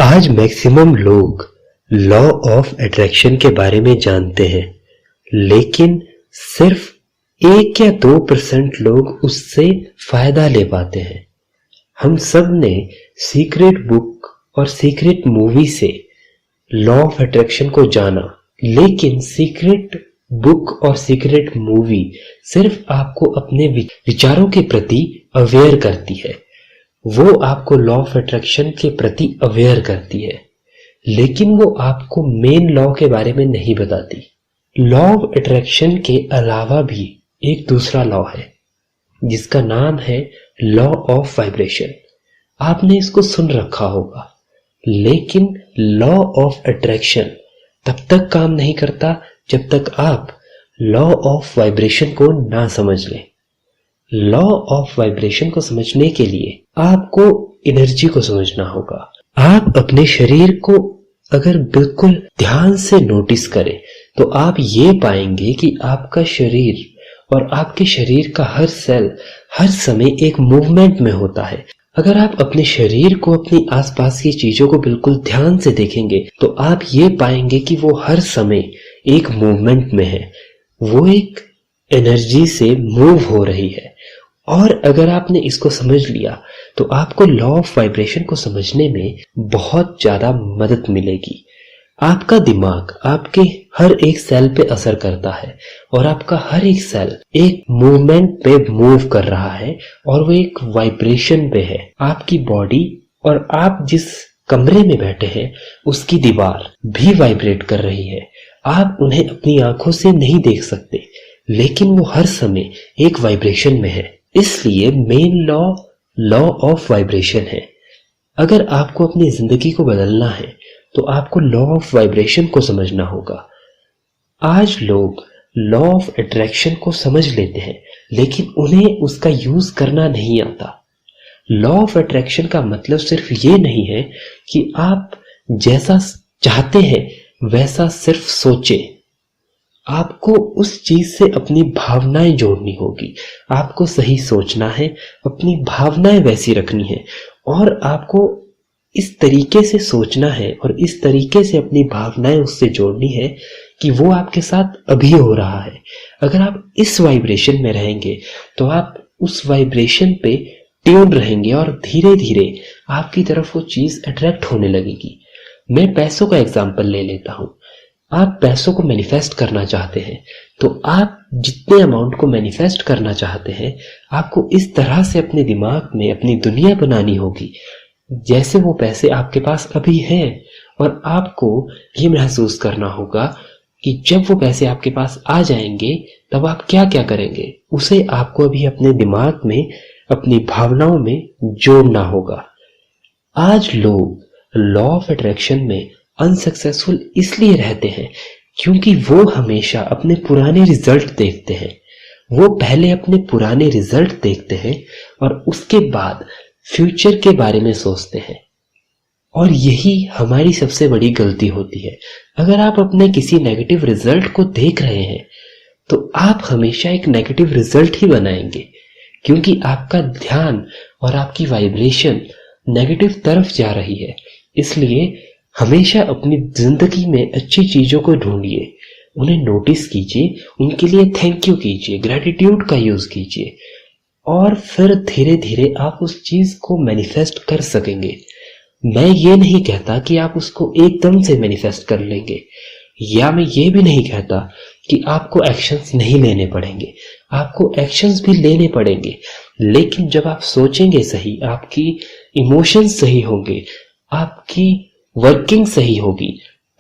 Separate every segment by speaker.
Speaker 1: आज मैक्सिमम लोग law of attraction के बारे में जानते हैं, लेकिन सिर्फ 1 या 2% लोग उससे फायदा ले पाते हैं। हम सब ने सीक्रेट बुक और सीक्रेट मूवी से लॉ ऑफ अट्रैक्शन को जाना, लेकिन सीक्रेट बुक और सीक्रेट मूवी सिर्फ आपको अपने विचारों के प्रति अवेयर करती है। वो आपको लॉ ऑफ अट्रैक्शन के प्रति अवेयर करती है, लेकिन वो आपको मेन लॉ के बारे में नहीं बताती। लॉ ऑफ अट्रैक्शन के अलावा भी एक दूसरा लॉ है जिसका नाम है लॉ ऑफ वाइब्रेशन। आपने इसको सुन रखा होगा, लेकिन लॉ ऑफ अट्रैक्शन तब तक काम नहीं करता जब तक आप लॉ ऑफ वाइब्रेशन को ना समझ लें। लॉ ऑफ वाइब्रेशन को समझने के लिए आपको एनर्जी को समझना होगा। आप अपने शरीर को अगर बिल्कुल ध्यान से नोटिस करें तो आप ये पाएंगे कि आपका शरीर और आपके शरीर का हर सेल हर समय एक मूवमेंट में होता है। अगर आप अपने शरीर को अपनी आसपास की चीजों को बिल्कुल ध्यान से देखेंगे तो आप ये पाएंगे कि वो हर समय एक मूवमेंट में है, वो एक एनर्जी से मूव हो रही है। और अगर आपने इसको समझ लिया तो आपको लॉ ऑफ वाइब्रेशन को समझने में बहुत ज्यादा मदद मिलेगी। आपका दिमाग आपके हर एक सेल पे असर करता है और आपका हर एक सेल एक मूवमेंट पे मूव कर रहा है और वो एक वाइब्रेशन पे है। आपकी बॉडी और आप जिस कमरे में बैठे हैं उसकी दीवार भी वाइब्रेट कर रही है। आप उन्हें अपनी आंखों से नहीं देख सकते, लेकिन वो हर समय एक वाइब्रेशन में है। इसलिए मेन लॉ ऑफ वाइब्रेशन है। अगर आपको अपनी जिंदगी को बदलना है तो आपको लॉ ऑफ वाइब्रेशन को समझना होगा। आज लोग लॉ ऑफ अट्रैक्शन को समझ लेते हैं, लेकिन उन्हें उसका यूज करना नहीं आता। लॉ ऑफ अट्रैक्शन का मतलब सिर्फ ये नहीं है कि आप जैसा चाहते हैं वैसा सिर्फ सोचें। आपको उस चीज से अपनी भावनाएं जोड़नी होगी। आपको सही सोचना है, अपनी भावनाएं वैसी रखनी है और आपको इस तरीके से सोचना है और इस तरीके से अपनी भावनाएं उससे जोड़नी है कि वो आपके साथ अभी हो रहा है। अगर आप इस वाइब्रेशन में रहेंगे तो आप उस वाइब्रेशन पे ट्यून रहेंगे और धीरे धीरे आपकी तरफ वो चीज अट्रैक्ट होने लगेगी। मैं पैसों का एग्जाम्पल ले लेता हूं। आप पैसों को मैनिफेस्ट करना चाहते हैं तो आप जितने अमाउंट को मैनिफेस्ट करना चाहते हैं आपको इस तरह से अपने दिमाग में अपनी दुनिया बनानी होगी जैसे वो पैसे आपके पास अभी हैं। और आपको ये महसूस करना होगा कि जब वो पैसे आपके पास आ जाएंगे तब आप क्या क्या करेंगे, उसे आपको अभी अपने दिमाग में अपनी भावनाओं में जोड़ना होगा। आज लोग लॉ ऑफ अट्रैक्शन में अनसक्सेसफुल इसलिए रहते हैं क्योंकि वो हमेशा अपने पुराने रिजल्ट देखते हैं। वो पहले अपने पुराने रिजल्ट देखते हैं और उसके बाद फ्यूचर के बारे में सोचते हैं, और यही हमारी सबसे बड़ी गलती होती है। अगर आप अपने किसी नेगेटिव रिजल्ट को देख रहे हैं तो आप हमेशा एक नेगेटिव रिजल्ट ही बनाएंगे, क्योंकि आपका ध्यान और आपकी वाइब्रेशन नेगेटिव तरफ जा रही है। इसलिए हमेशा अपनी जिंदगी में अच्छी चीजों को ढूंढिए, उन्हें नोटिस कीजिए, उनके लिए थैंक यू कीजिए, ग्रेटिट्यूड का यूज कीजिए, और फिर धीरे धीरे आप उस चीज को मैनिफेस्ट कर सकेंगे। मैं ये नहीं कहता कि आप उसको एकदम से मैनिफेस्ट कर लेंगे, या मैं ये भी नहीं कहता कि आपको एक्शंस नहीं लेने पड़ेंगे। आपको एक्शंस भी लेने पड़ेंगे, लेकिन जब आप सोचेंगे सही, आपकी इमोशंस सही होंगे, आपकी वर्किंग सही होगी,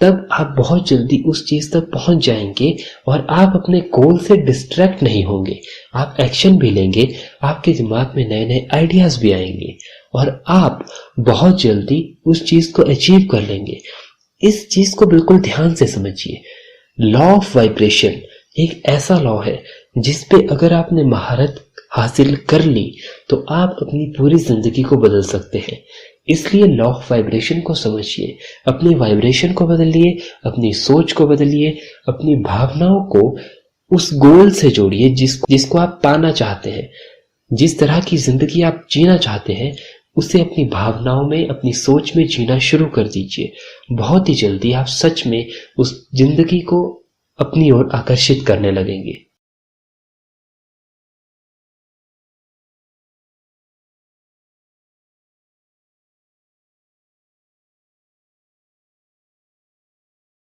Speaker 1: तब आप बहुत जल्दी उस चीज तक पहुंच जाएंगे और आप अपने गोल से डिस्ट्रैक्ट नहीं होंगे। आप एक्शन भी लेंगे, आपके दिमाग में नए नए आइडियाज भी आएंगे और आप बहुत जल्दी उस चीज को अचीव कर लेंगे। इस चीज को बिल्कुल ध्यान से समझिए। लॉ ऑफ वाइब्रेशन एक ऐसा लॉ है जिस पे अगर आपने महारत हासिल कर ली तो आप अपनी पूरी जिंदगी को बदल सकते हैं। इसलिए लॉ ऑफ वाइब्रेशन को समझिए, अपनी वाइब्रेशन को बदलिए, अपनी सोच को बदलिए, अपनी भावनाओं को उस गोल से जोड़िए जिसको आप पाना चाहते हैं। जिस तरह की जिंदगी आप जीना चाहते हैं उसे अपनी भावनाओं में, अपनी सोच में जीना शुरू कर दीजिए। बहुत ही जल्दी आप सच में उस जिंदगी को अपनी ओर आकर्षित करने लगेंगे।